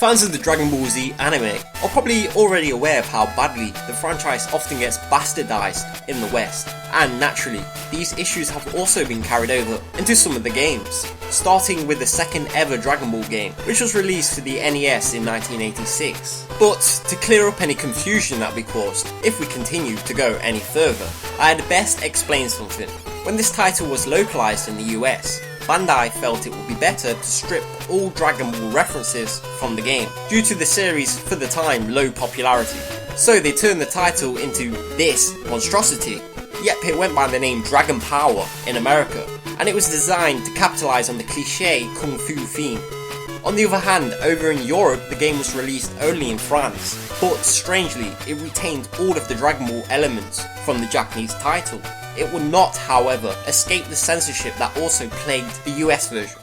Fans of the Dragon Ball Z anime are probably already aware of how badly the franchise often gets bastardized in the West, and naturally, these issues have also been carried over into some of the games, starting with the second ever Dragon Ball game, which was released for the NES in 1986. But to clear up any confusion that we caused, if we continue to go any further, I had best explain something. When this title was localized in the US, Bandai felt it would be better to strip all Dragon Ball references from the game, due to the series' for the time low popularity. So they turned the title into this monstrosity. Yep, it went by the name Dragon Power in America, and it was designed to capitalise on the cliché Kung Fu theme. On the other hand, over in Europe the game was released only in France, but strangely it retained all of the Dragon Ball elements from the Japanese title. It would not, however, escape the censorship that also plagued the US version.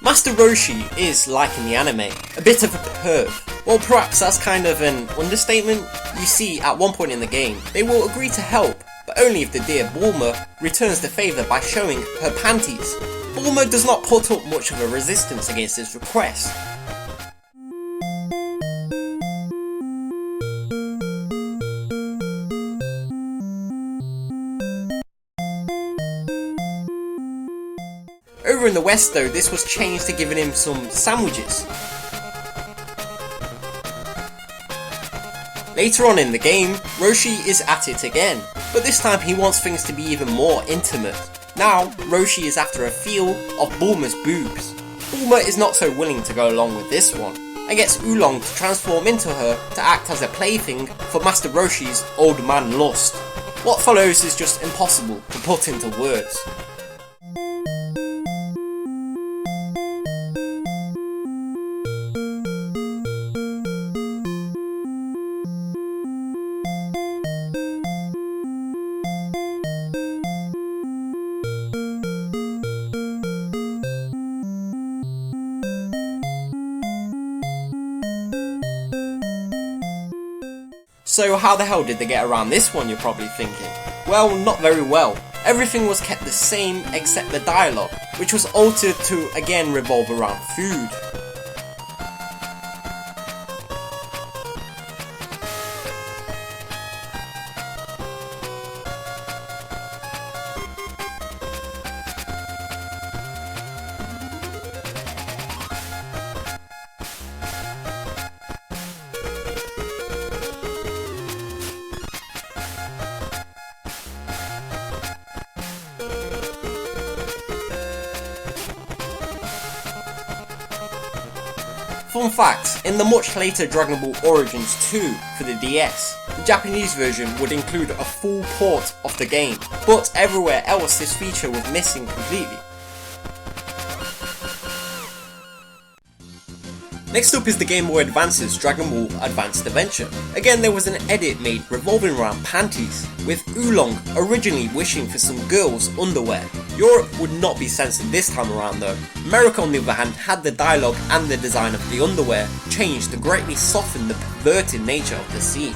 Master Roshi is, like in the anime, a bit of a perv. Well, perhaps that's kind of an understatement. You see, at one point in the game, they will agree to help, but only if the dear Bulma returns the favour by showing her panties. Bulma does not put up much of a resistance against this request. Over in the West though, this was changed to giving him some sandwiches. Later on in the game, Roshi is at it again, but this time he wants things to be even more intimate. Now, Roshi is after a feel of Bulma's boobs. Bulma is not so willing to go along with this one, and gets Oolong to transform into her to act as a plaything for Master Roshi's old man lust. What follows is just impossible to put into words. So how the hell did they get around this one, you're probably thinking? Well, not very well. Everything was kept the same except the dialogue, which was altered to again revolve around food. Fun fact, in the much later Dragon Ball Origins 2 for the DS, the Japanese version would include a full port of the game, but everywhere else this feature was missing completely. Next up is the Game Boy Advance's Dragon Ball Advanced Adventure. Again, there was an edit made revolving around panties, with Oolong originally wishing for some girls' underwear. Europe would not be censored this time around though. America on the other hand had the dialogue and the design of the underwear changed to greatly soften the perverted nature of the scene.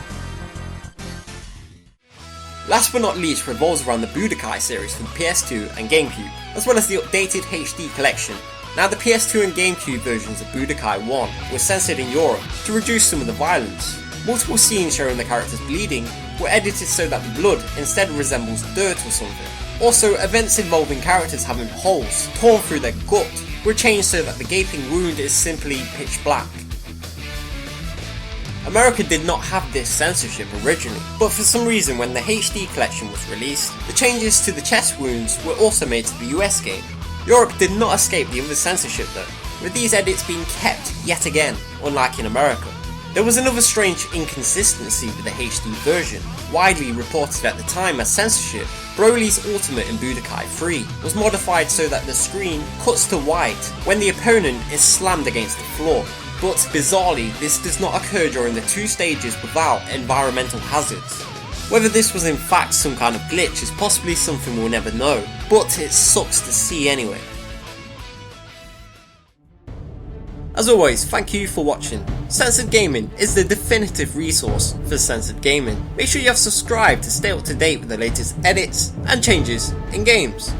Last but not least revolves around the Budokai series for the PS2 and GameCube, as well as the updated HD collection. Now the PS2 and GameCube versions of Budokai 1 were censored in Europe to reduce some of the violence. Multiple scenes showing the characters bleeding were edited so that the blood instead resembles dirt or something. Also, events involving characters having holes torn through their gut were changed so that the gaping wound is simply pitch black. America did not have this censorship originally, but for some reason when the HD collection was released, the changes to the chest wounds were also made to the US game. Europe did not escape the other censorship though, with these edits being kept yet again, unlike in America. There was another strange inconsistency with the HD version. Widely reported at the time as censorship, Broly's ultimate in Budokai 3 was modified so that the screen cuts to white when the opponent is slammed against the floor. But bizarrely, this does not occur during the two stages without environmental hazards. Whether this was in fact some kind of glitch is possibly something we'll never know, but it sucks to see anyway. As always, thank you for watching. Censored Gaming is the definitive resource for censored gaming. Make sure you have subscribed to stay up to date with the latest edits and changes in games.